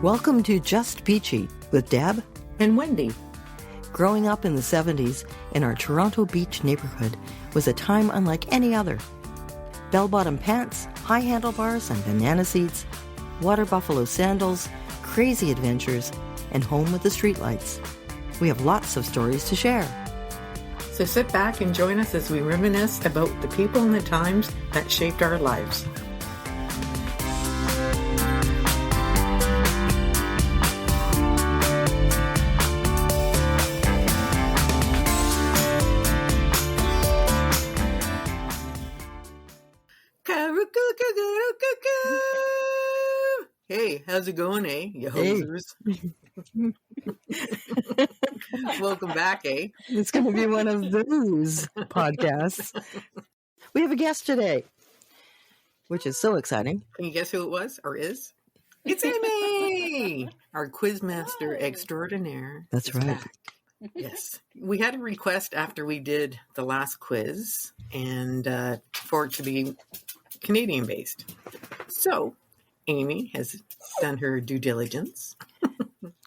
Welcome to Just Peachy with Deb and Wendy. Growing up in the 70s in our Toronto Beach neighborhood was a time unlike any other. Bell-bottom pants, high handlebars and banana seats, water buffalo sandals, crazy adventures, and home with the streetlights. We have lots of stories to share. So sit back and join us as we reminisce about the people and the times that shaped our lives. Hey, how's it going, eh, you hosers? Welcome back, eh? It's going to be one of those podcasts. We have a guest today, which is so exciting. Can you guess who it was or is? It's Amy, our Quizmaster extraordinaire. That's right. Back. Yes. We had a request after we did the last quiz and for it to be Canadian-based. So, Amy has done her due diligence.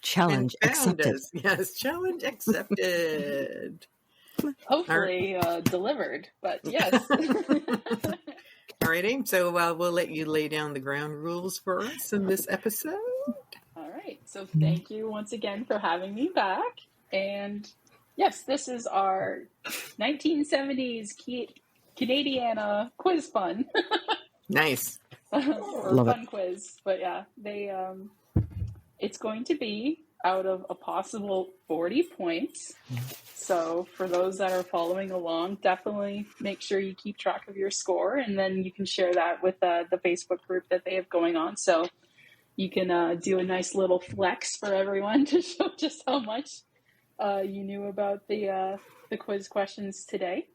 Challenge accepted. Yes, challenge accepted. Hopefully delivered, but yes. All right, Amy. So we'll let you lay down the ground rules for us in this episode. All right. So thank you once again for having me back. And yes, this is our 1970s Canadiana Quiz Fun. Nice. Or Love fun it. quiz. But yeah, it's going to be out of a possible 40 points. So for those that are following along, definitely make sure you keep track of your score, and then you can share that with the Facebook group that they have going on. So you can do a nice little flex for everyone to show just how much you knew about the quiz questions today.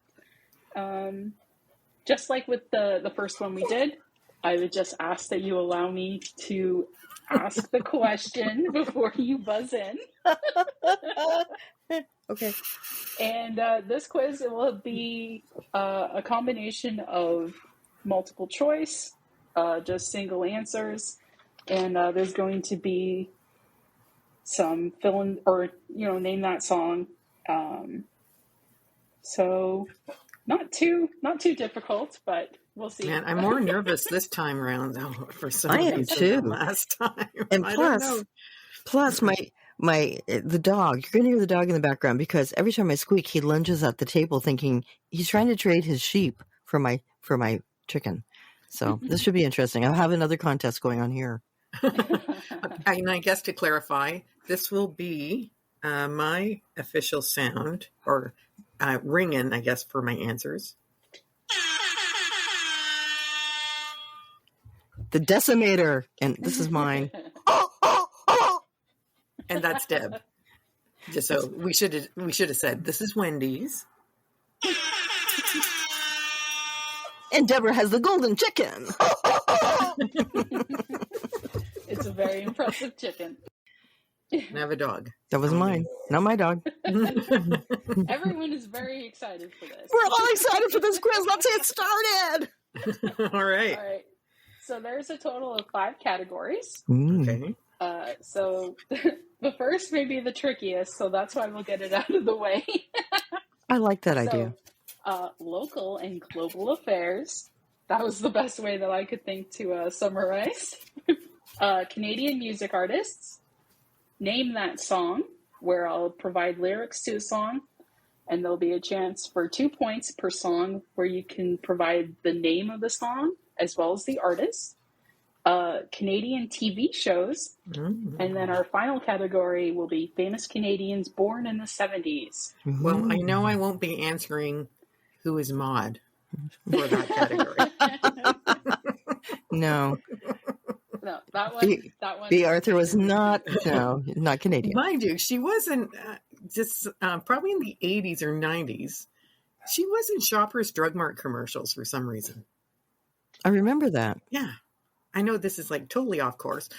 Just like with the first one we did, I would just ask that you allow me to ask the question before you buzz in. Okay. And this quiz will be a combination of multiple choice, just single answers, and there's going to be some fill in or name that song. So not too difficult, but we'll see. Man, I'm more nervous this time around though for some I am reason too. than last time. And I don't know. plus the dog, you're going to hear the dog in the background because every time I squeak, he lunges at the table thinking he's trying to trade his sheep for my chicken. So this should be interesting. I'll have another contest going on here. And I guess to clarify, this will be my official sound or ringing, I guess, for my answers. The decimator, and this is mine. And that's Deb. Just so we should have said this is Wendy's. And Deborah has the golden chicken. It's a very impressive chicken. And I have a dog. That was mine, not my dog. Everyone is very excited for this. We're all excited for this quiz. Let's get started. All right. All right. So there's a total of 5 categories. Okay. So the first may be the trickiest, so that's why we'll get it out of the way. I like that idea. Local and global affairs. That was the best way that I could think to summarize. Canadian music artists. Name that song, where I'll provide lyrics to a song, and there'll be a chance for 2 points per song where you can provide the name of the song as well as the artist. Canadian TV shows, and then our final category will be famous Canadians born in the 70s. Well, I know I won't be answering who is Maud for that category. No. No, that one. B. Arthur was not Canadian. Mind you, she wasn't just probably in the 80s or 90s. She was in Shoppers Drug Mart commercials for some reason. I remember that. Yeah. I know this is like totally off course.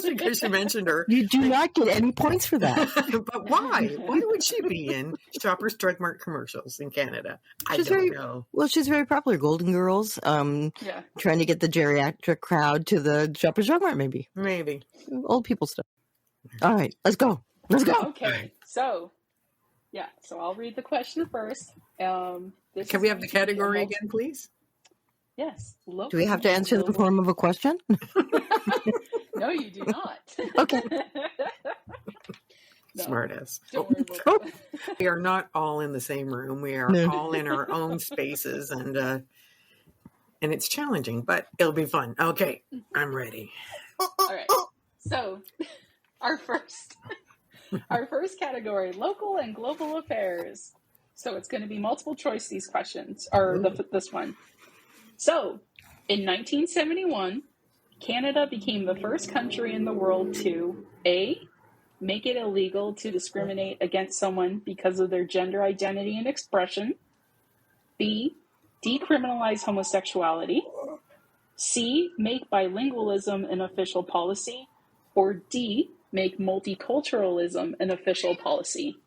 just because you mentioned her. You do not get any points for that. But why? Why would she be in Shoppers Drug Mart commercials in Canada? I don't know. Well, she's very popular. Golden Girls, trying to get the geriatric crowd to the Shoppers Drug Mart, maybe. Maybe. Old people stuff. All right, let's go. Let's go. Okay, so I'll read the question first. Can we have the category again, please? Yes. Do we have to answer in the form of a question? No, you do not. Okay. No, Smartass. don't worry about that. We are not all in the same room. We are all in our own spaces, and it's challenging, but it'll be fun. Okay, I'm ready. All right. So, our first category: local and global affairs. So it's going to be multiple choice. These questions, or this one. So, in 1971, Canada became the first country in the world to A, make it illegal to discriminate against someone because of their gender identity and expression. B, decriminalize homosexuality. C, make bilingualism an official policy. Or D, make multiculturalism an official policy.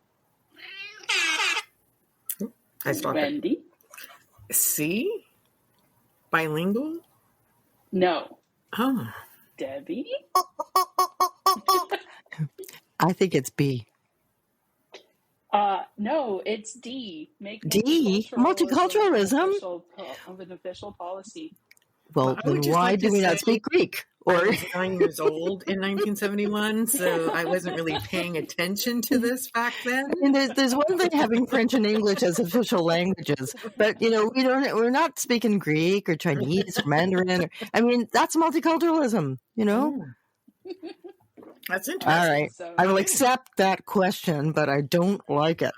I stopped Wendy? it. C? Bilingual? No. Oh. Debbie? I think it's B. No, it's D. Make D? Multiculturalism? An official policy. Well, then why do we not speak Greek? I was 9 years old in 1971, so I wasn't really paying attention to this back then. I mean, there's one thing having French and English as official languages, but we're not speaking Greek or Chinese or Mandarin. That's multiculturalism. That's interesting. All right, I will accept that question, but I don't like it.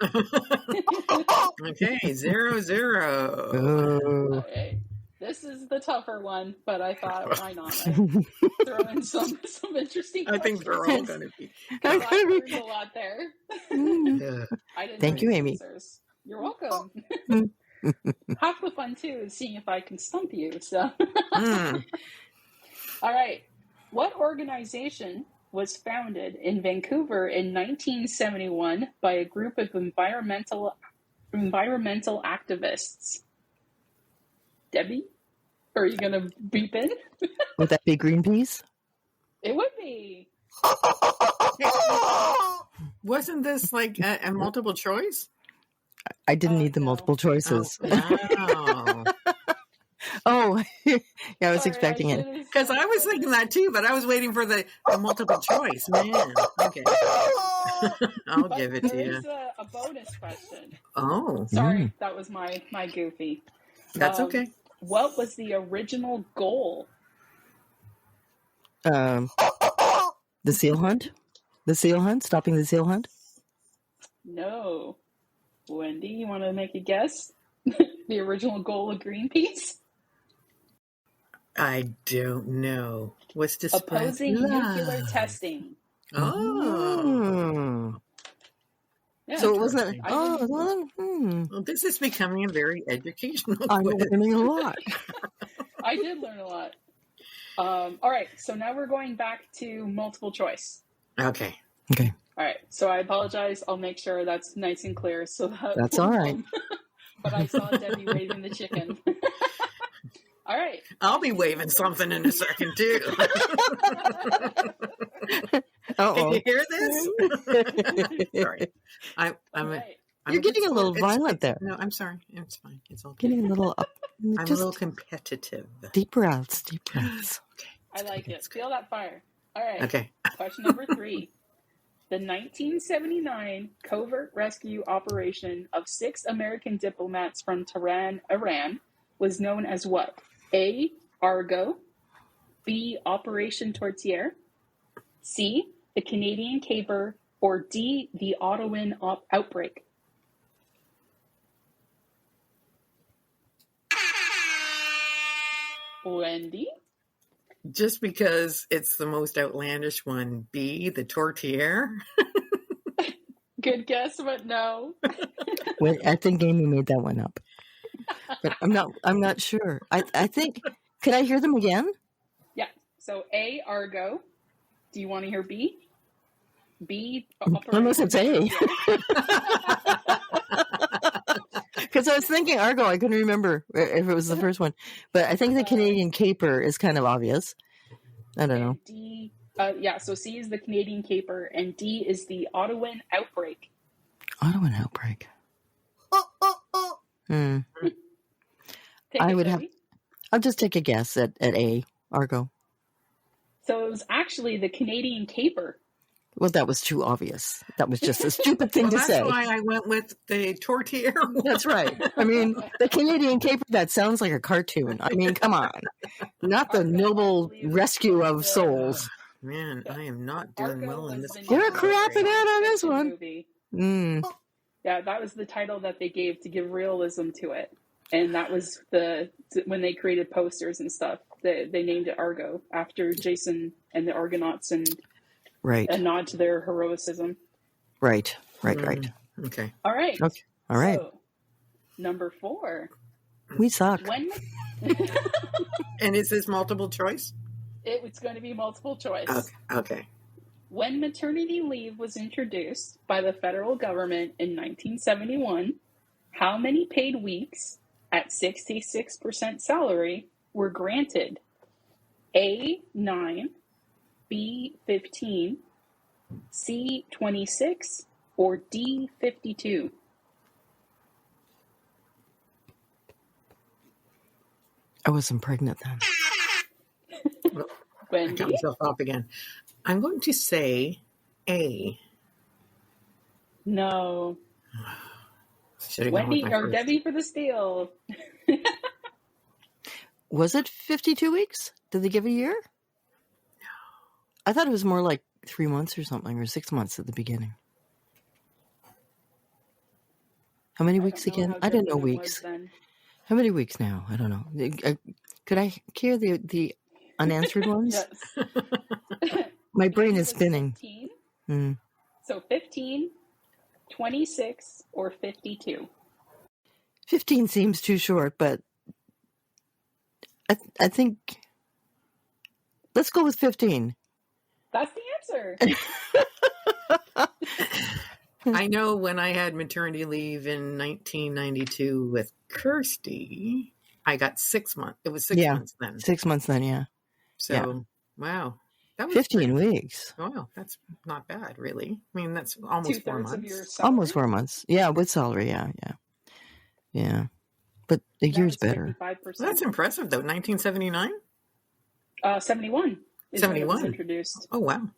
Okay, 0-0. Oh. Okay. This is the tougher one, but I thought, why not? Throw in some interesting questions. I think they're all going to be. I learned a lot there. Yeah. Thank you, Amy. Answers. You're welcome. Half the fun, too, is seeing if I can stump you. So, All right. What organization was founded in Vancouver in 1971 by a group of environmental activists? Debbie? Or are you going to beep in? Would that be Greenpeace? It would be. Wasn't this like a multiple choice? I didn't need the multiple choices. Oh, wow. I was expecting it. Because I was thinking that too, but I was waiting for the multiple choice. Man, okay. I'll give it to you. There's a bonus question. Oh. Sorry, that was my goofy. That's okay. What was the original goal? The seal hunt? Stopping the seal hunt? No. Wendy, you want to make a guess? The original goal of Greenpeace? I don't know. What's to opposing nuclear testing. Oh. Yeah, so it wasn't. Well, this is becoming a very educational I'm quiz. learning a lot. I did learn a lot. All right, so now we're going back to multiple choice. Okay. Okay. All right, so I apologize. I'll make sure that's nice and clear. So that's all right. But I saw Debbie waving the chicken. All right. I'll be waving something in a second too. Can you hear this? Sorry. You're getting a little violent there. No, I'm sorry. It's fine. It's okay. Getting a little up. I'm a little competitive. Deep breaths. Okay. I like it. Feel that fire. All right. Okay. Question number 3. The 1979 covert rescue operation of 6 American diplomats from Tehran, Iran, was known as what? A. Argo. B. Operation Tortiere. C. The Canadian Caper. Or D. The Ottawan outbreak. Wendy? Just because it's the most outlandish one. B. The Tortiere. Good guess, but no. I think Amy made that one up. But I'm not sure. I think, could I hear them again? Yeah. So A, Argo, Do you want to hear B? B. Unless it's A. Because I was thinking Argo. I couldn't remember if it was the first one. But I think the Canadian caper is kind of obvious. I don't know. D. So C is the Canadian caper, and D is the Ottawan outbreak. Ottawan outbreak. I'll just take a guess at A, Argo. So it was actually the Canadian caper. Well, that was too obvious. That was just a stupid thing to say. That's why I went with the tortilla. That's right. I mean, the Canadian caper, that sounds like a cartoon. I mean, come on. Not the noble rescue of souls. Man, I am not doing well in this. You're crapping out on this one. Yeah, that was the title that they gave to give realism to it. And that was when they created posters and stuff. They named it Argo after Jason and the Argonauts and a nod to their heroicism. Right. Okay. All right. So, number 4. We suck. And is this multiple choice? It's going to be multiple choice. Okay. When maternity leave was introduced by the federal government in 1971, how many paid weeks at 66% salary were granted? A, 9, B, 15, C, 26, or D, 52? I wasn't pregnant then. I got myself up again. I'm going to say A. No. Wendy or Debbie for the steal. Was it 52 weeks? Did they give a year? No. I thought it was more like 3 months or something, or 6 months at the beginning. How many weeks again? I didn't know weeks. How many weeks now? I don't know. Could I hear the unanswered ones? Yes. My brain is spinning. 15. So 15, 26, or 52? 15 seems too short, but I think let's go with 15. That's the answer. I know when I had maternity leave in 1992 with Kirsty, I got 6 months. It was 6 months then. 6 months then, yeah. So, wow. That was 15 weeks. Wow, that's not bad, really. I mean, that's almost 4 months. Of your salary? Almost 4 months. Yeah, with salary, yeah. But the year's better. 55%. Well, that's impressive, though. 1979? 71 is when it was introduced. Oh, wow.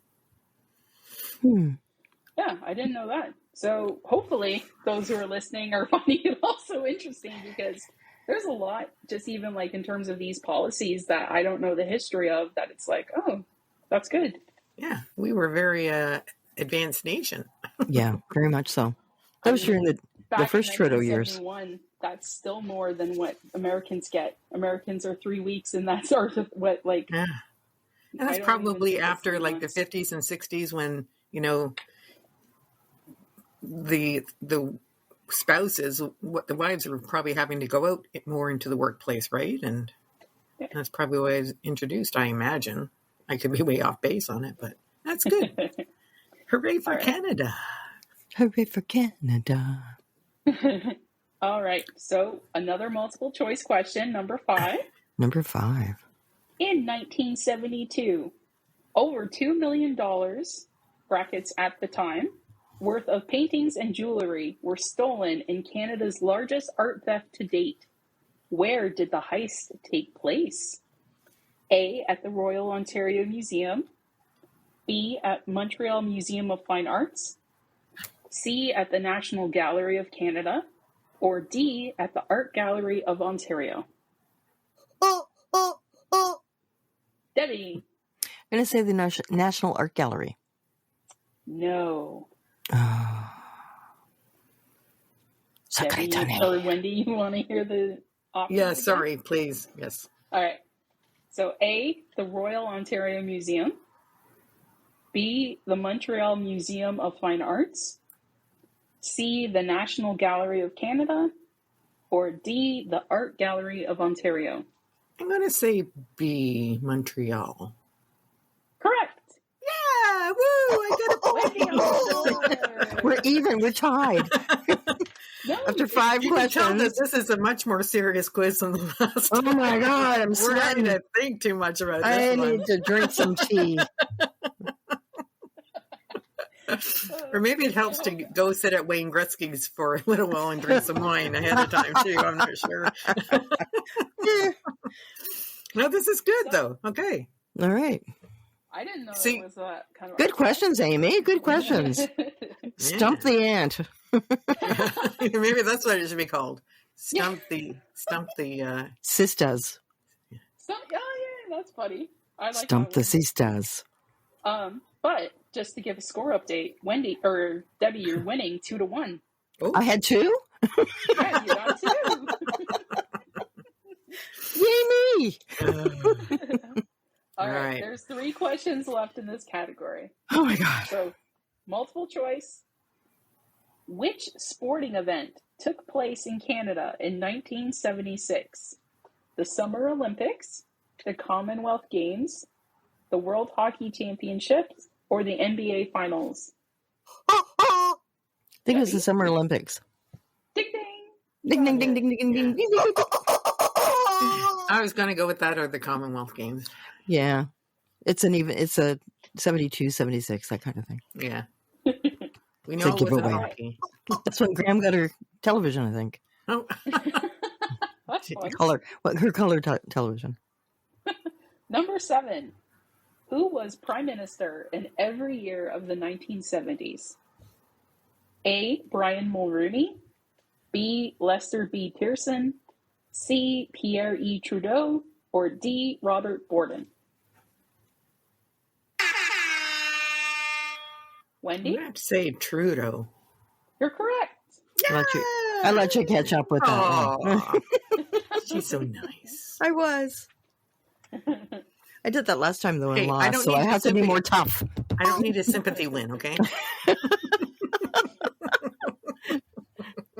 Yeah, I didn't know that. So hopefully those who are listening are finding it also interesting, because there's a lot, just even like in terms of these policies, that I don't know the history of, that it's like, oh, that's good. Yeah, we were a very advanced nation. Yeah, very much so. That was during the first Trudeau years. That's still more than what Americans get. Americans are 3 weeks, and that's sort of what, like... Yeah. And that's probably after like the 50s and 60s when, you know, the spouses, the wives are probably having to go out more into the workplace, right? And that's probably why it's introduced, I imagine. I could be way off base on it, but that's good. Hooray for Canada. Hooray for Canada. All right. So another multiple choice question, number 5. Number 5. In 1972, over $2 million, brackets at the time, worth of paintings and jewelry were stolen in Canada's largest art theft to date. Where did the heist take place? A, at the Royal Ontario Museum. B, at Montreal Museum of Fine Arts. C, at the National Gallery of Canada. Or D, at the Art Gallery of Ontario. Debbie. I'm going to say the National Art Gallery. No. Debbie, or Wendy, you want to hear the options? Yeah, sorry, please. Yes. All right. So A, the Royal Ontario Museum. B, the Montreal Museum of Fine Arts. C, the National Gallery of Canada. Or D, the Art Gallery of Ontario. I'm going to say B, Montreal. Correct. Wendy on the board. We're even. We're tied. No, After 5 You can tell questions. that this is a much more serious quiz than the last. Oh my God, I'm We're sweating. not to think too much about this I one. need to drink some tea. Or maybe it helps to go sit at Wayne Gretzky's for a little while and drink some wine ahead of time too. I'm not sure. No, this is good though. Okay. All right. I didn't know See, it was that kind of Good questions, Amy. Good questions. Stump the ant. Maybe that's what it should be called. Stump the Sistahs. So, yeah, that's funny. I like Stump that the one. Sistahs. But just to give a score update, Wendy or Debbie, you're winning 2-1. Oh. I had 2? Yeah, you got 2. Yay me! All right, Right. there's 3 questions left in this category. Oh my God. So, multiple choice. Which sporting event took place in Canada in 1976? The Summer Olympics, the Commonwealth Games, the World Hockey Championships, or the NBA Finals? I think it was the Summer Olympics. Ding ding! Ding, ding, ding, ding, ding, ding, ding, ding, ding. I was going to go with that or the Commonwealth Games. Yeah. It's a 72, 76, that kind of thing. Yeah. We It's a know it was giveaway. hockey. That's when Graham got her television, I think. Oh. That's fun. Her color television. Number 7. Who was Prime Minister in every year of the 1970s? A. Brian Mulroney, B. Lester B. Pearson, C. Pierre E. Trudeau, or D. Robert Borden? I'm Wendy, going to have to say Trudeau. you're correct. I let you catch up with that one. Aw. She's so nice. I was. I did that last time though and Hey, I lost, don't so need I to have to be simply- more tough. I don't need a sympathy win, okay?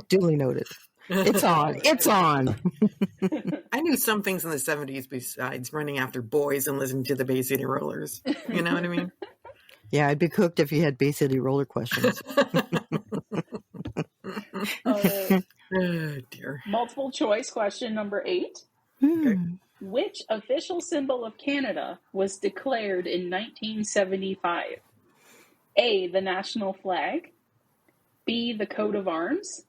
Duly noted. It's on. It's on. I knew some things in the 70s besides running after boys and listening to the Bay City Rollers. You know what I mean? Yeah, I'd be cooked if you had Bay City roller questions. Uh, Oh, dear. multiple choice question number 8. Hmm. Which official symbol of Canada was declared in 1975? A. The national flag. B. The coat of arms.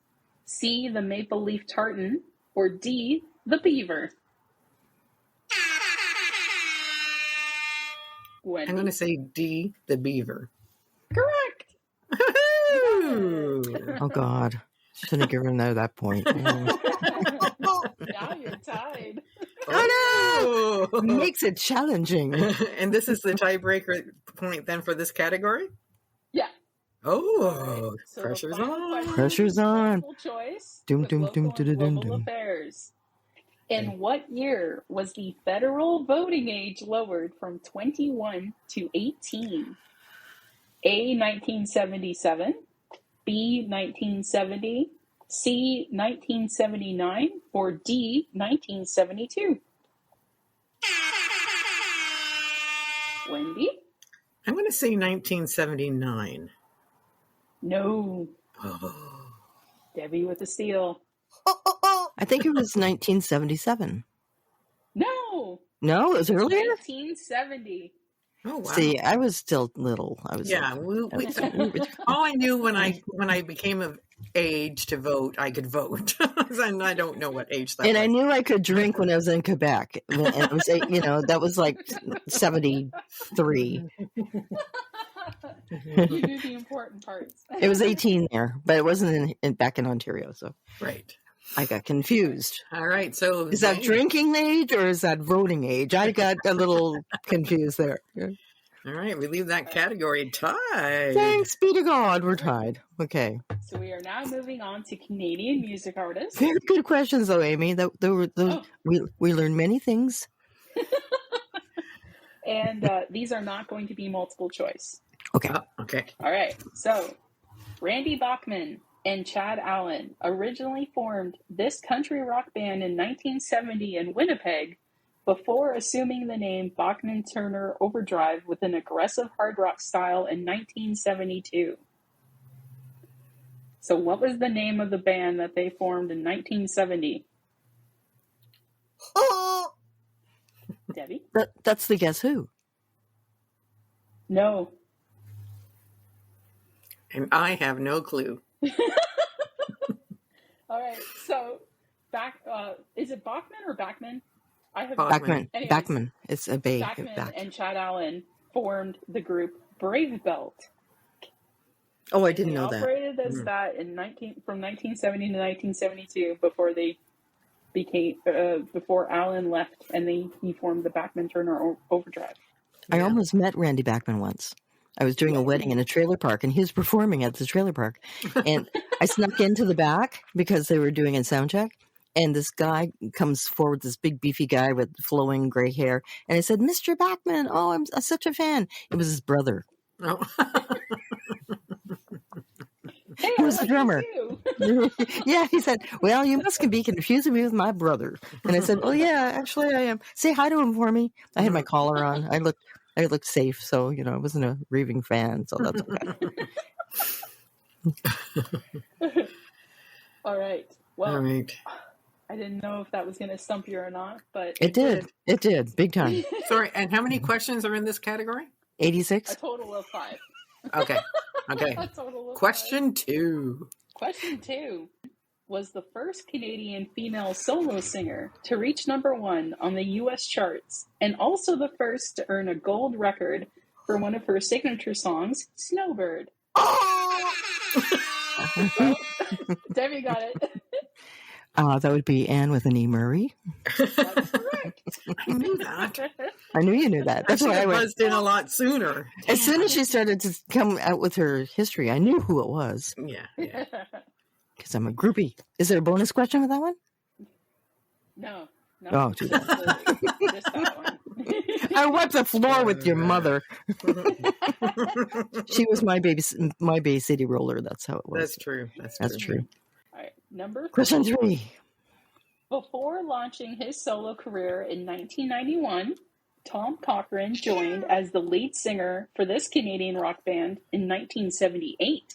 C. The maple leaf tartan. Or D. The beaver. Wendy. I'm going to say D, the beaver. Correct. Ooh. Oh God. Shouldn't have given her that point. Now you're tied. Oh, no! Makes it challenging. And this is the tiebreaker point then for this category? Yeah. Oh, So pressure's final on. question, Pressure's on. multiple choice Doom, with doom, local doom, and doom, doom, global doom. affairs. In what year was the federal voting age lowered from 21 to 18? A. 1977, B. 1970, C. 1979, or D. 1972? Wendy? I'm going to say 1979. No. Oh. Debbie with the steal. I think it was 1977. No. No, it was earlier. 1970. Oh, wow. See, I was still little. I was. Yeah, all I knew when I became of age to vote, I could vote, and I don't know what age that And was. I knew I could drink when I was in Quebec, and it was, that was like 73. You knew the important parts. It was 18 there, but it wasn't back in Ontario, so Right. I got confused. All right. So Is that drinking age or is that voting age? I got a little confused there. All right. We leave that category tied. Thanks be to God, we're tied. Okay. So we are now moving on to Canadian music artists. Very good questions, though, Amy. We learned many things. And these are not going to be multiple choice. Okay. Okay. All right. So Randy Bachman and Chad Allen originally formed this country rock band in 1970 in Winnipeg before assuming the name Bachman-Turner Overdrive with an aggressive hard rock style in 1972. So what was the name of the band that they formed in 1970? Debbie? That's the Guess Who. No. And I have no clue. All right, so is it Bachman or Bachman? I have Bachman. Anyways, Bachman. It's a bay. Bachman and Chad Allen formed the group Brave Belt. Oh, I didn't know They that. operated as that from 1970 to 1972 before they became before Allen left and he formed the Bachman Turner Overdrive. I almost met Randy Bachman once. I was doing a wedding in a trailer park, and he was performing at the trailer park. And I snuck into the back because they were doing a sound check. And this guy comes forward, this big beefy guy with flowing gray hair. And I said, "Mr. Bachman, oh, I'm such a fan." It was his brother. Oh. Hey, He was the drummer. You. Yeah, he said, "Well, you must be confusing me with my brother." And I said, "Oh, yeah, actually I am. Say hi to him for me." I had my collar on. I looked safe, so, I wasn't a raving fan, so that's okay. All right. Well, All right. I didn't know if that was going to stump you or not, but It did. It did. Big time. Sorry, and how many questions are in this category? 86? a total of 5. Okay. Okay. A total of Question 2. 5. Question 2 was the first Canadian female solo singer to reach number 1 on the U.S. charts, and also the first to earn a gold record for one of her signature songs, Snowbird. Oh, Debbie got it. That would be Anne with an E. Murray. That's correct. I knew that. I knew you knew that. That's I why I went. buzzed in a lot sooner. As soon as she started to come out with her history, I knew who it was Yeah. because I'm a groupie. Is there a bonus question with that one? No. Oh, too bad. Just that one. I wiped the floor with your mother. She was my Bay City roller. That's how it was. That's true. That's true. All right, number 3. Question 3. Before launching his solo career in 1991, Tom Cochrane joined as the lead singer for this Canadian rock band in 1978.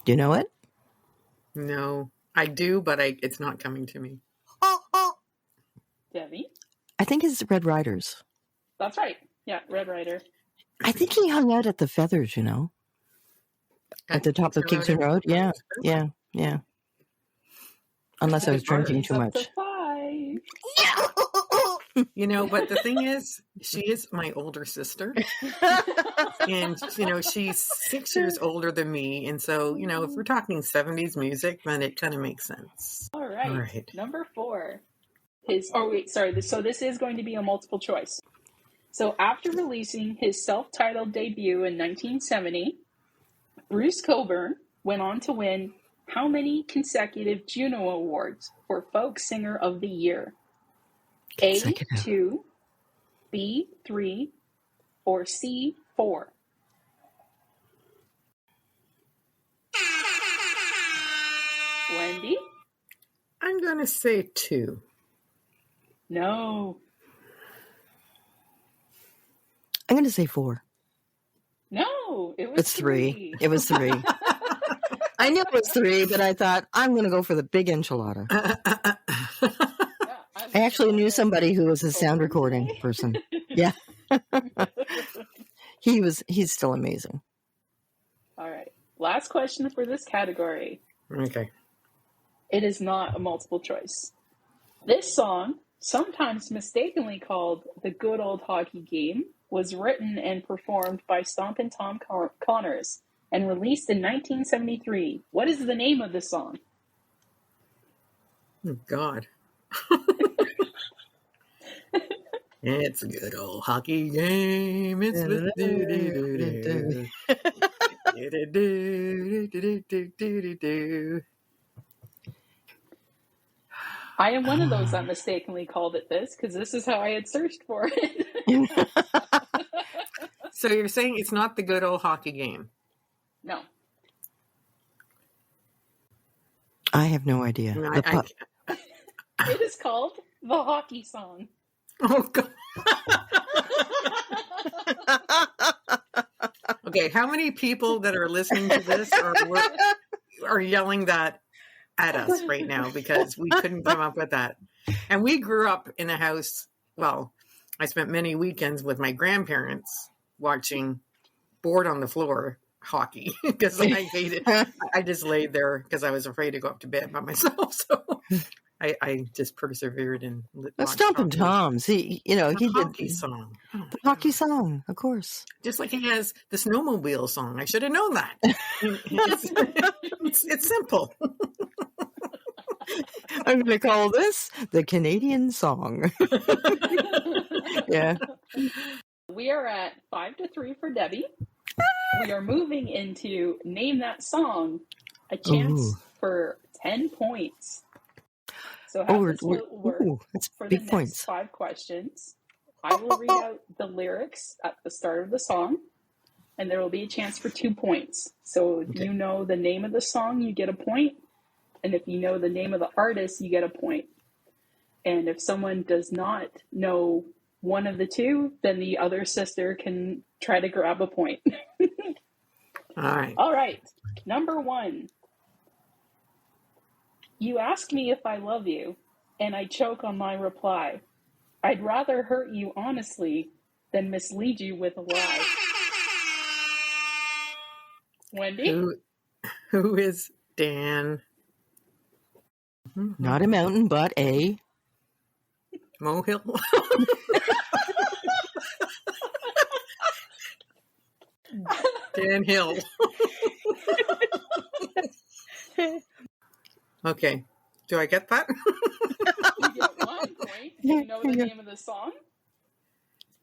Do you know it? No, I do, but it's not coming to me. Debbie? I think it's Red Riders. That's right. Yeah, Red Rider. I think he hung out at the Feathers, at the top of Kingston Road. Yeah. Unless I was drinking too much. Up to 5. But the thing is, she is my older sister. And, she's 6 years older than me. And so, if we're talking 70s music, then it kind of makes sense. All right. Number 4. So this is going to be a multiple choice. So after releasing his self-titled debut in 1970, Bruce Cockburn went on to win how many consecutive Juno Awards for Folk Singer of the Year? A, 2, B, 3, or C, 4? Wendy? I'm going to say 2. No. I'm going to say 4. No, it was It's 3. It was 3. I knew it was 3, but I thought, I'm going to go for the big enchilada. I actually knew somebody who was a sound recording person. Yeah. He's still amazing. All right. Last question for this category. Okay. It is not a multiple choice. This song, sometimes mistakenly called The Good Old Hockey Game, was written and performed by Stompin' Tom Connors and released in 1973. What is the name of the song? Oh, God. It's a good old hockey game. It's I am one of those that mistakenly called it this because this is how I had searched for it. So you're saying it's not the good old hockey game? No. I have no idea. It is called the hockey song. Oh, God. Okay, how many people that are listening to this are yelling that at us right now because we couldn't come up with that? And we grew up in a house, well, I spent many weekends with my grandparents watching board on the floor hockey because I hated it. I just laid there because I was afraid to go up to bed by myself. So I just persevered and Stump and Tom's. He did hockey song. Oh, the hockey song, of course. just like he has the snowmobile song. I should have known that. It's simple. I'm going to call this the Canadian song. Yeah. We are at 5-3 for Debbie. We are moving into Name That Song, a chance for 10 points. So how this will work that's for the big next points. 5 questions. I will read out the lyrics at the start of the song, and there will be a chance for 2 points. So if you know the name of the song, you get a point. And if you know the name of the artist, you get a point. And if someone does not know one of the two, then the other sister can try to grab a point. All right. All right. Number 1. You ask me if I love you, and I choke on my reply. I'd rather hurt you honestly than mislead you with a lie. Wendy? Who is Dan? Not a mountain, but a Mohill? Dan Hill. Okay. Do I get that? You get 1 point. Do you know the name of the song?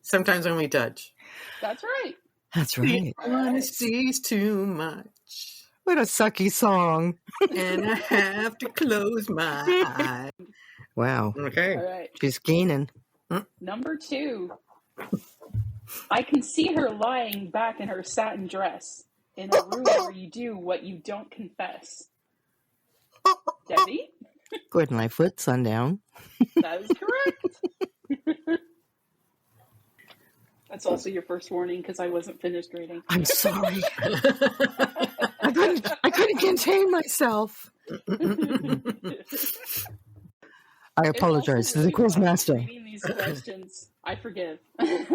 Sometimes when we touch. That's right. That's right. Honesty's too much. What a sucky song. And I have to close my eyes. Wow. Okay. All right. She's gaining. Number 2. I can see her lying back in her satin dress in a room where you do what you don't confess. Debbie? Good Lightfoot, Sundown. That is correct. That's also your first warning because I wasn't finished reading. I'm sorry. I couldn't contain myself. I apologize to the Quizmaster. Reading these questions, I forgive. I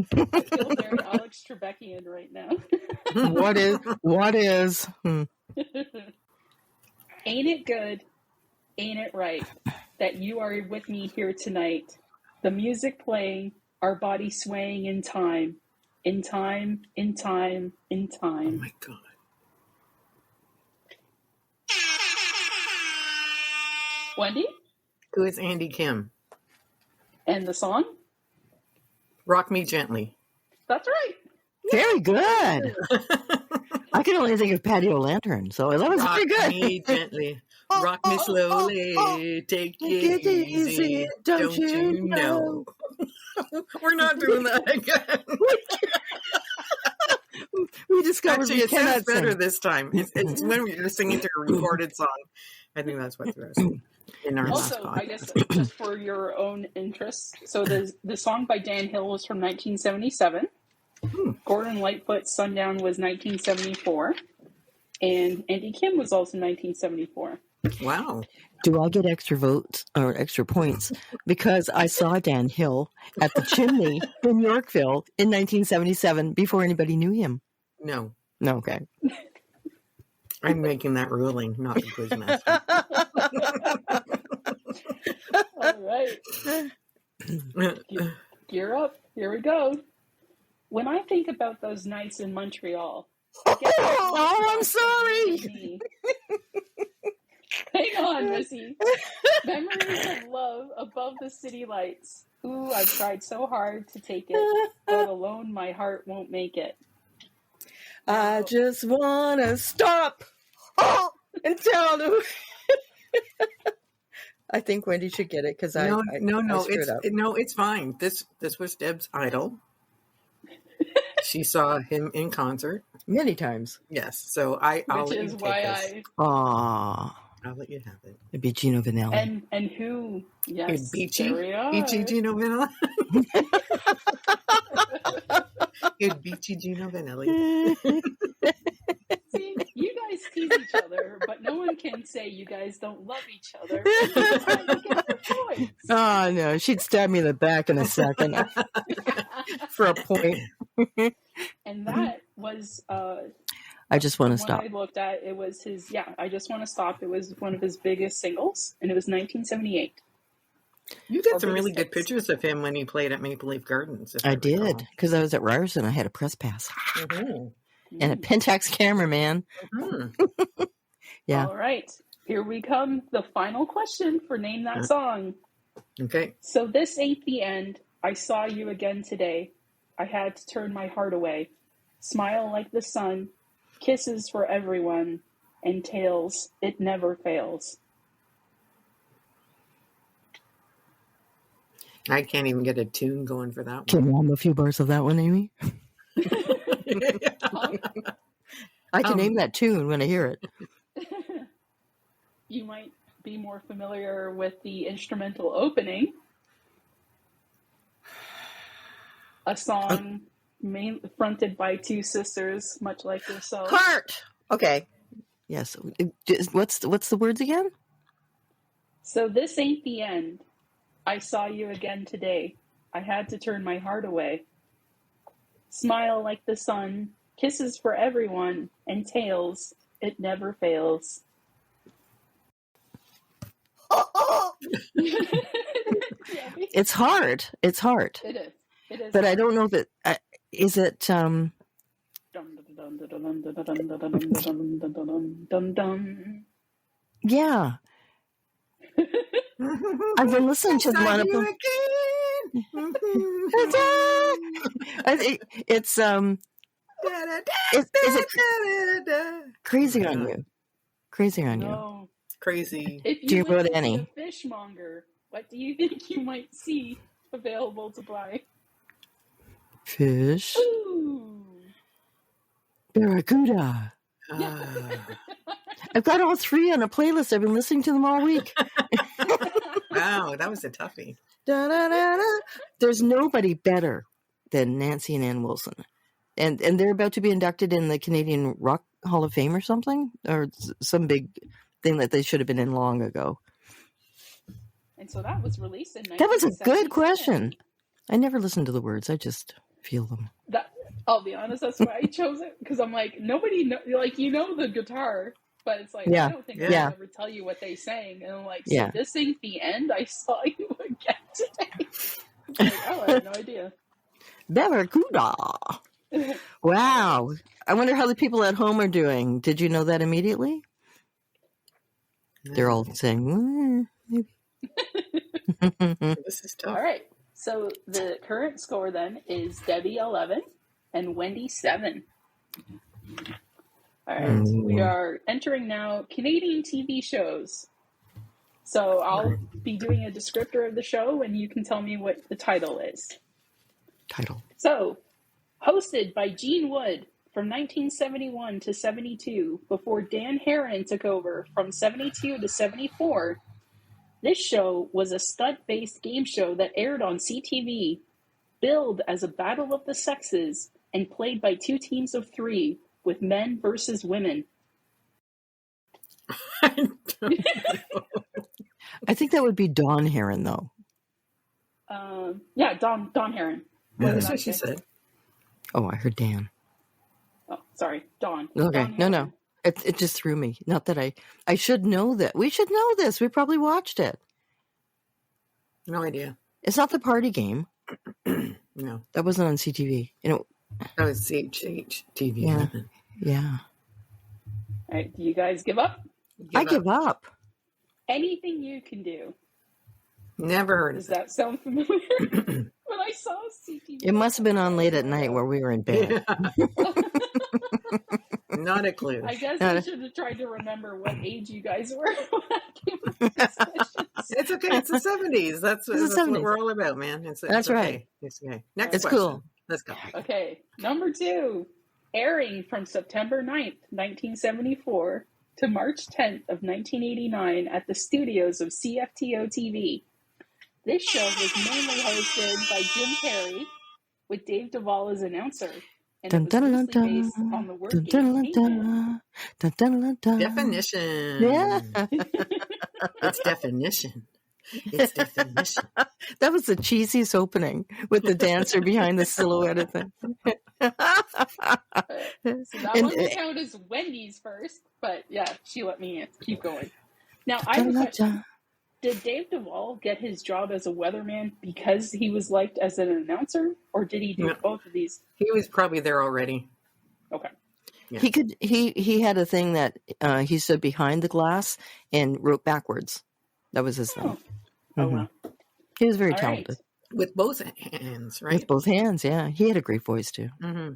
feel very Alex Trebeckian right now. What is? Ain't it good? Ain't it right that you are with me here tonight? The music playing, our body swaying in time, in time, in time, in time. Oh my God. Wendy? Who is Andy Kim? And the song? Rock Me Gently. That's right. Very good. I can only think of Patio Lantern, so that was pretty good. Rock me gently. Rock me slowly. Take it easy. Don't you know? We're not doing that again. We discovered Actually, we it cannot sounds better sing. this time. It's when you're singing to a recorded song. I think that's what they're saying in our last Also, podcast. I guess just for your own interest, so the song by Dan Hill was from 1977. Gordon Lightfoot's Sundown was 1974. And Andy Kim was also 1974. Wow. Do I get extra votes or extra points because I saw Dan Hill at the Chimney in Yorkville in 1977 before anybody knew him? No. No, okay. I'm making that ruling, not the Quizmaster. All right. Gear up. Here we go. When I think about those nights in Montreal. Oh, I'm sorry. Hang on, Missy. Memories of love above the city lights. Ooh, I've tried so hard to take it, but alone my heart won't make it. I just want to stop and tell them. I think Wendy should get it because I screwed up. It's fine. This was Deb's idol. She saw him in concert Many times. Yes, so I'll Which is why I Aww. I'll let you have it. It'd be Gino Vanelli. And who? Yes, Beachy? there we are. Beachy Gino Vanelli? It'd Beachy Gino Vanelli. See, you guys tease each other, but no one can say you guys don't love each other. That's how you get the points. Oh, no. She'd stab me in the back in a second for a point. And that was I Just Want to Stop. I looked at it was his I Just Want to Stop. It was one of his biggest singles, and it was 1978. You got some really good pictures of him when he played at Maple Leaf Gardens. I did, because I was at Ryerson. I had a press pass. Mm-hmm. And a Pentax camera, man. Mm-hmm. Yeah. All right. Here we come. The final question for Name That Song. Okay. So this ain't the end. I saw you again today. I had to turn my heart away. Smile like the sun. Kisses for everyone. And tails. It never fails. I can't even get a tune going for that one. Can you hum a few bars of that one, Amy? I can name that tune when I hear it. You might be more familiar with the instrumental opening. A song fronted by two sisters, much like yourself. Heart! Okay. Yes. What's the words again? So this ain't the end. I saw you again today. I had to turn my heart away. Smile like the sun. Kisses for everyone. And tails. It never fails. It's hard. It's hard. It is. It is. But I don't know that. Is it? Yeah. I've been listening to one of them. I think it's is it Crazy on You? Crazy on You. No. Crazy. If Do you you go went to any? the fishmonger, what do you think you might see available to buy? Fish. Ooh. Barracuda. I've got all three on a playlist. I've been listening to them all week. Wow, that was a toughie. Da, da, da, da. There's nobody better than Nancy and Ann Wilson. And they're about to be inducted in the Canadian Rock Hall of Fame or something, or some big thing that they should have been in long ago. And so that was released in That was a 1977. good question. I never listen to the words. I just feel them. I'll be honest, that's why I chose it, because I'm like, nobody the guitar, but it's like, Yeah. I don't think Yeah. I'll ever tell you what they sang. And I'm like, so Yeah. this ain't the end. I saw you again today. It's like, oh, I had no idea. Barracuda. Wow. I wonder how the people at home are doing. Did you know that immediately? They're all saying, maybe. This is tough. All right. So the current score then is Debbie 11 and Wendy 7. All right. We are entering now Canadian TV shows. So I'll be doing a descriptor of the show, and you can tell me what the title is. Title. So, hosted by Gene Wood from 1971 to 72, before Dan Herron took over from 72 to 74, this show was a stunt-based game show that aired on CTV, billed as a battle of the sexes, and played by two teams of three, with men versus women. I don't know. I think that would be Dawn Herron, though. Yeah, Dawn Herron. Yeah, that's what she said. Oh, I heard Dan. Oh, sorry, Dawn. Okay, Dawn no. It just threw me. Not that I should know that. We should know this. We probably watched it. No idea. It's not the party game. No. That wasn't on CTV. That was CHH TV. Yeah. Yeah. All right, do you guys give up? I give up. Anything you can do. Never heard Does of it. that sound familiar? When I saw CTV. It must have been on late at night where we were in bed. Not a clue. I guess I should have tried to remember what age you guys were when I came up with these questions. It's okay. It's the 70s. That's what 70s. we're all about, man. It's That's okay. right. It's okay. Next It's question. cool. Let's go. Okay, number 2. Airing from September 9th, 1974 to March 10th of 1989 at the studios of CFTO TV. This show was mainly hosted by Jim Carrey, with Dave Duvall as announcer, and it was loosely based on the word game Pac-Man. Definition. Yeah. It's definition. It's definition. That was the cheesiest opening with the dancer behind the silhouette of thing. So that one will count as Wendy's first, but yeah, she let me keep going. Now, I have a question. Did Dave Duvall get his job as a weatherman because he was liked as an announcer, or did he do both of these? He was probably there already. Okay. Yeah. He had a thing that he stood behind the glass and wrote backwards. That was his thing. Oh, wow. He was very talented. Right. With both hands, right? With both hands, yeah. He had a great voice, too. Mm-hmm.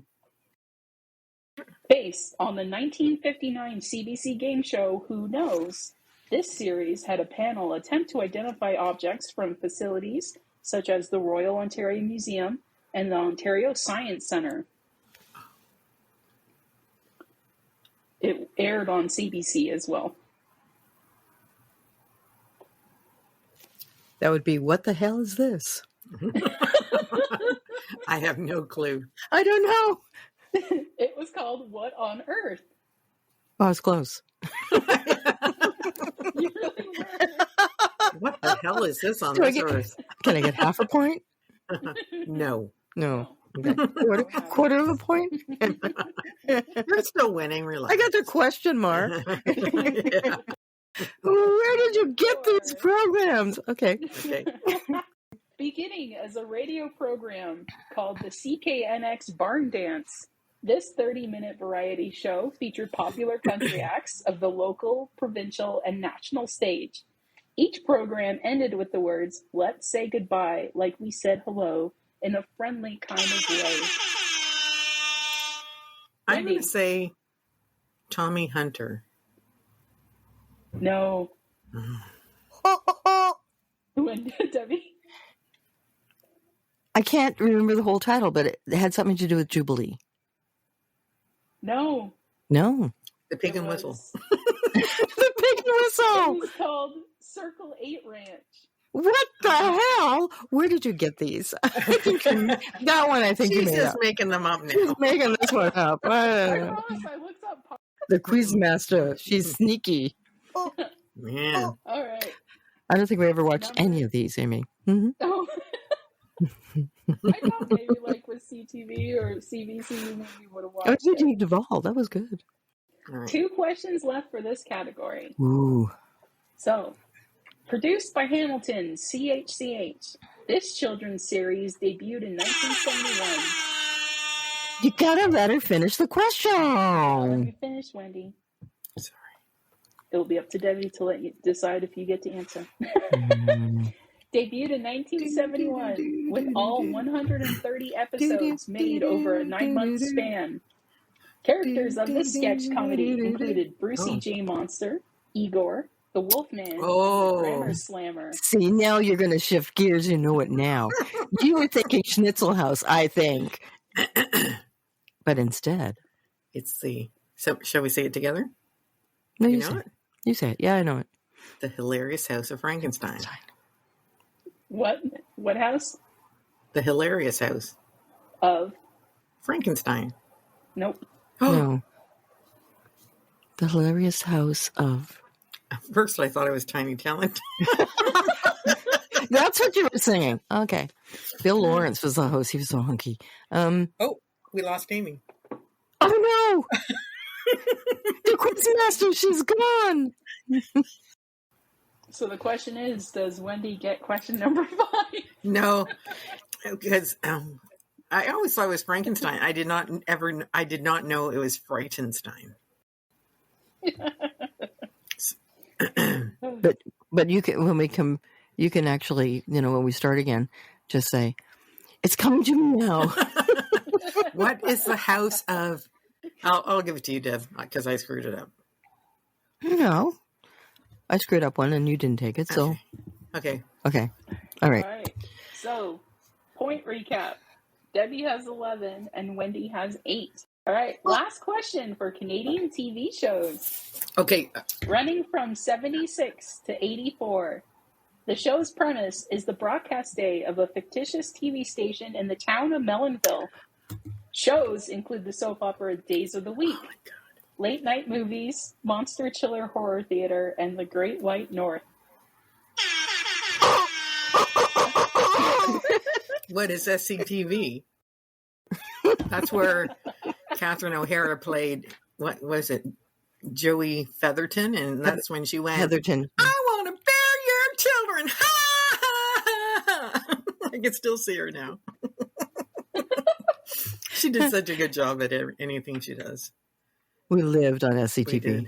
Based on the 1959 CBC game show Who Knows, this series had a panel attempt to identify objects from facilities such as the Royal Ontario Museum and the Ontario Science Centre. It aired on CBC as well. That would be, what the hell is this? I have no clue. I don't know. It was called What on Earth? Oh, I was close. You really were. What the hell is this on this earth? Can I get half a point? No. No. Okay. Quarter of a point? You're still winning, relax. I got the question mark. Yeah. Where did you get these programs? Okay. Beginning as a radio program called the CKNX Barn Dance, this 30-minute variety show featured popular country acts of the local, provincial, and national stage. Each program ended with the words, "Let's say goodbye like we said hello," in a friendly kind of way. I'm going to say Tommy Hunter. No. When, Debbie? I can't remember the whole title, but it had something to do with Jubilee. No. No. The Pig and Whistle. The Pig and Whistle. It was called Circle 8 Ranch. What the hell? Where did you get these? That one I think She's you made just up. making them up now. She's making this one up. I promise I looked up. The Quizmaster. She's sneaky. Man. All right. I don't think we ever watched any of these, Amy. Mm-hmm. Oh. I thought maybe like with CTV or CBC, maybe you would have watched Oh, you did Duvall. That was good. All right. 2 questions left for this category. Ooh. So, produced by Hamilton, CHCH, this children's series debuted in 1971. You gotta let her finish the Let question. me finish, Wendy. Sorry. It'll be up to Debbie to let you decide if you get to answer. Debuted in 1971 with all 130 episodes made over a 9-month span. Characters of this sketch comedy included Brucey J. Monster, Igor, the Wolfman, and the Grammar Slammer. See, now you're going to shift gears. You know it now. You were thinking Schnitzel House, I think. But instead. It's the... So, shall we say it together? No, You say know it. You say it. Yeah, I know it. The Hilarious House of Frankenstein. What? What house? The Hilarious House. Of? Frankenstein. Nope. No. The Hilarious House of... At first I thought it was Tiny Talent. That's what you were singing. Okay. Bill Lawrence was the host. He was so hunky. Oh, we lost Amy. Oh, no! The Quizmaster, she's gone! So the question is, does Wendy get question number 5? No, because I always thought it was Frankenstein. I did not know it was Frightenstein. But you can, when we come, you can actually, when we start again, just say, "It's coming to me now." What is the house of... I'll give it to you, Deb, because I screwed it up. No. I screwed up one and you didn't take it, so. Okay. All right. All right. So, point recap. Debbie has 11 and Wendy has 8. All right, last question for Canadian TV shows. Okay. Running from 76 to 84, the show's premise is the broadcast day of a fictitious TV station in the town of Melonville. Shows include the soap opera Days of the Week, late night movies, Monster Chiller Horror Theater, and The Great White North. What is SCTV? That's where Catherine O'Hara played, what was it, Joey Featherton? And that's when she went, Heatherton. I want to bear your children. I can still see her now. She did such a good job at anything she does. We lived on We SCTV. did.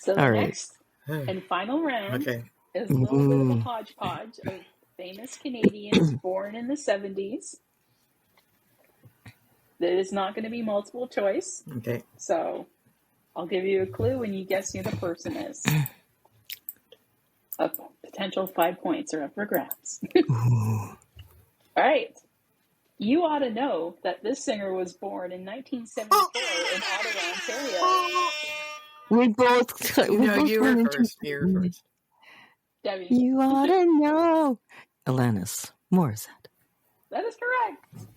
So the All right. next and final round Okay. is a little bit of a hodgepodge of famous Canadians born in the 70s. That is not going to be multiple choice. Okay. So I'll give you a clue when you guess who the person is. A potential 5 points are up for grabs. All right. You ought to know that this singer was born in 1974 in Ottawa, Ontario. We both. No, you were first. You were first. Debbie, You ought to know. Alanis Morissette. that is correct.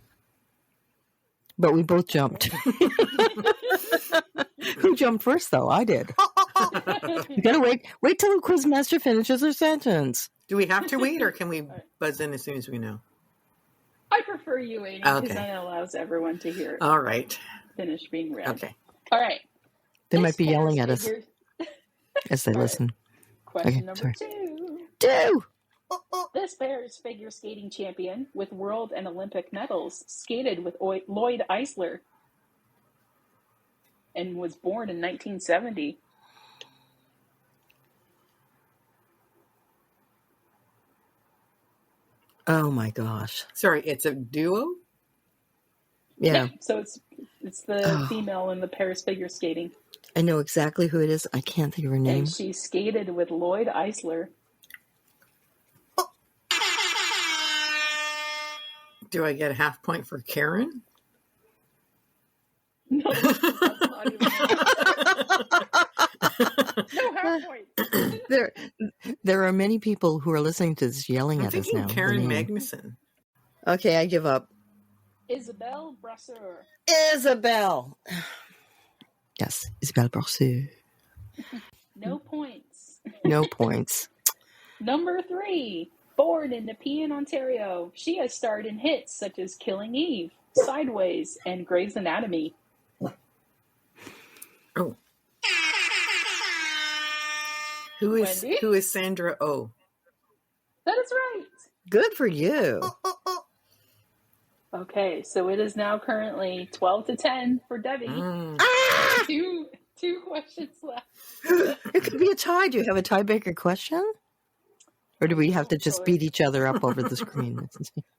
But we both jumped. Who jumped first, though? I did. You gotta wait till the quizmaster finishes her sentence. Do we have to wait, or can we buzz in as soon as we know? I prefer you, Amy, because Okay. that allows everyone to hear it All right. finish being read. Okay. All right. They This might be yelling at pairs us figure- as they All right. listen. Question Okay, number sorry. 2. Do! This pair's figure skating champion with world and Olympic medals skated with Lloyd Eisler and was born in 1970. Oh my gosh. Sorry, it's a duo? Yeah, So it's the Oh. female in the pairs figure skating. I know exactly who it is. I can't think of her name. And she skated with Lloyd Eisler. Do I get a half point for Karen? No, that's not even no half point. There are many people who are listening to this yelling I'm at us thinking now. Karen The name. Magnuson. Okay, I give up. Isabelle Brasseur. Isabel. Yes, Isabelle Brasseur. No points. No points. Number 3. Born in Nepean, Ontario, she has starred in hits such as Killing Eve, Sideways, and Grey's Anatomy. Oh. Who Wendy? is Sandra Oh? That is right. Good for you. Okay, so it is now currently 12-10 for Debbie. Ah! Two questions left. It could be a tie. Do you have a tiebreaker question? Or do we have to just beat each other up over the screen?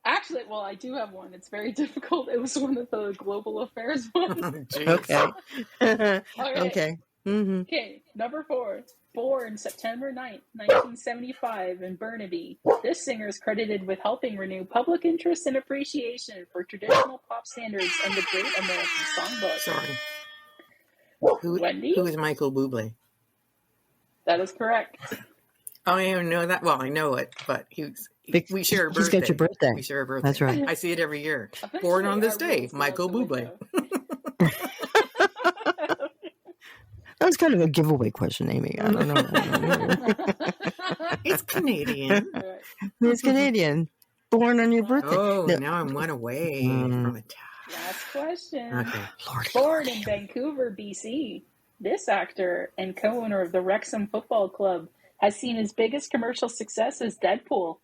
Actually, well, I do have one. It's very difficult. It was one of the global affairs ones. Jeez. Okay. All right. Okay. Mm-hmm. Okay, number 4. Born September 9th, 1975 in Burnaby, this singer is credited with helping renew public interest and appreciation for traditional pop standards and the Great American Songbook. Sorry. Wendy? Who is Michael Bublé? That is correct. Oh, I don't know that. Well, I know it, but we share a birthday. He's got your birthday. We share a birthday. That's right. I see it every year. Eventually, Born on this our day, rules go Michael out the Bublé. window. That was kind of a giveaway question, Amy. I don't know. It's Canadian. All right. He's Canadian. Born on your birthday. Oh, No. now I'm one away from a tie. Last question. Okay. Lordy, Born lordy. in Vancouver, BC, this actor and co-owner of the Wrexham Football Club has seen his biggest commercial success as Deadpool.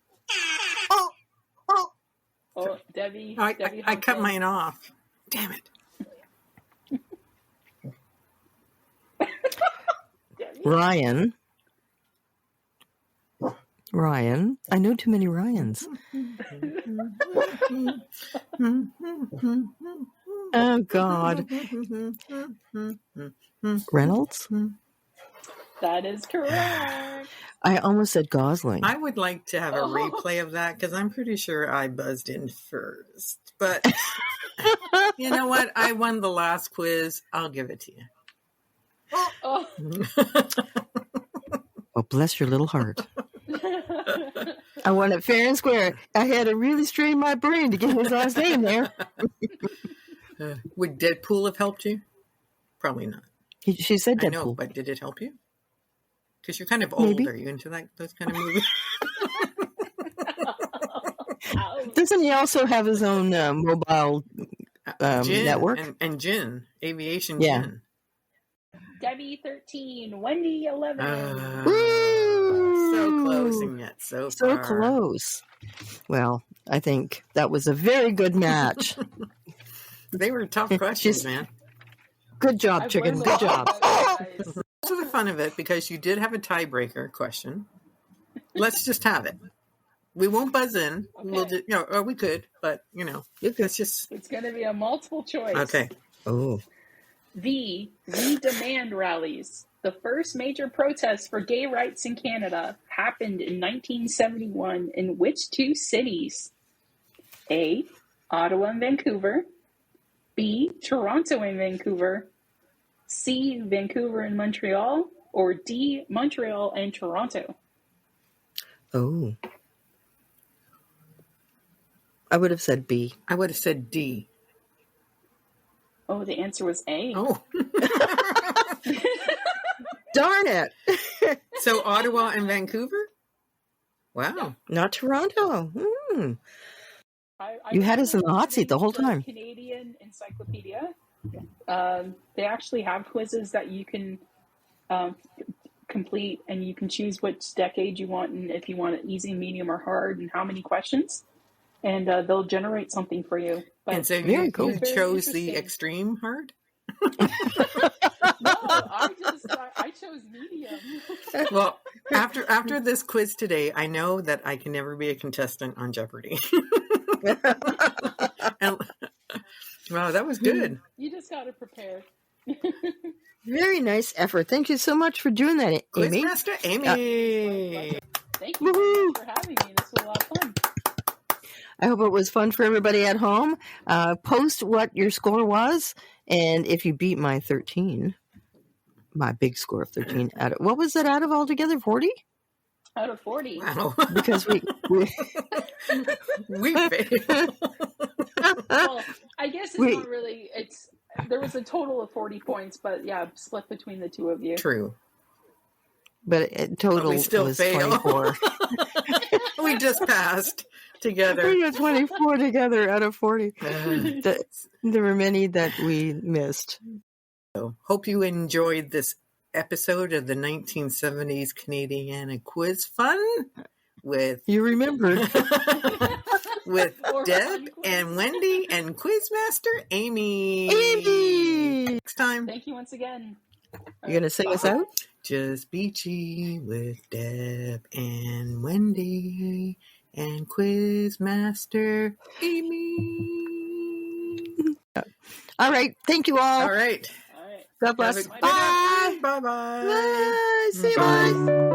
Oh, Debbie. I Debbie cut Humphrey. mine off. Damn it. Debbie? Ryan. I know too many Ryans. Oh, God. Reynolds? That is correct. I almost said Gosling. I would like to have a replay of that because I'm pretty sure I buzzed in first. But you know what? I won the last quiz. I'll give it to you. Oh. Oh, bless your little heart. I won it fair and square. I had to really strain my brain to get his last name there. Would Deadpool have helped you? Probably not. She said Deadpool. I know, but did it help you? Because you're kind of old. Maybe. Are you into those kind of movies? Doesn't he also have his own mobile Gin network? And Gin. Aviation Yeah. Gin. Debbie 13, Wendy 11. So close and yet so far. So close. Well, I think that was a very good match. They were tough questions, man. Good job, I've chicken. learned a Good lot job. about you guys. Also the fun of it, because you did have a tiebreaker question. Let's just have it. We won't buzz in. Okay. We'll just, or we could, but it's just It's going to be a multiple choice. okay. Oh. We Demand rallies. The first major protest for gay rights in Canada happened in 1971 in which two cities? A. Ottawa and Vancouver. B. Toronto and Vancouver. C. Vancouver and Montreal. Or D. Montreal and Toronto. Oh. I would have said B. I would have said D. Oh, the answer was A. Oh. Darn it. So Ottawa and Vancouver? Wow. Not Toronto. I You had us in the hot seat the whole time. Canadian Encyclopedia. They actually have quizzes that you can complete, and you can choose which decade you want, and if you want it easy, medium, or hard, and how many questions. And they'll generate something for you. But And so Very you, cool. you Very chose the interesting. extreme hard? No, I chose medium. Well, after this quiz today, I know that I can never be a contestant on Jeopardy. And, wow, that was good. You just got to prepare. Very nice effort. Thank you so much for doing that, Amy. Quizmaster Amy. Thank you Woohoo. for having me. This was a lot of fun. I hope it was fun for everybody at home. Post what your score was, and if you beat my 13, my big score of 13, what was it out of altogether? 40? Out of 40. Wow. Because we We failed. Well, I guess it's not really. There was a total of 40 points, but yeah, split between the two of you. True. but total we still was fail. 24. We just passed together. We got 24 together out of 40. There were many that we missed. So, hope you enjoyed this episode of the 1970s Canadiana Quiz Fun with You remembered. with Or Deb fun quiz. and Wendy and Quizmaster Amy. Amy! Next time, Thank you once again. You going to sing us out? just beachy with Deb and Wendy and Quizmaster Amy. All right. Thank you all. All right. All right. God bless. Have a- Bye. Bye-bye. Bye. See you. Bye.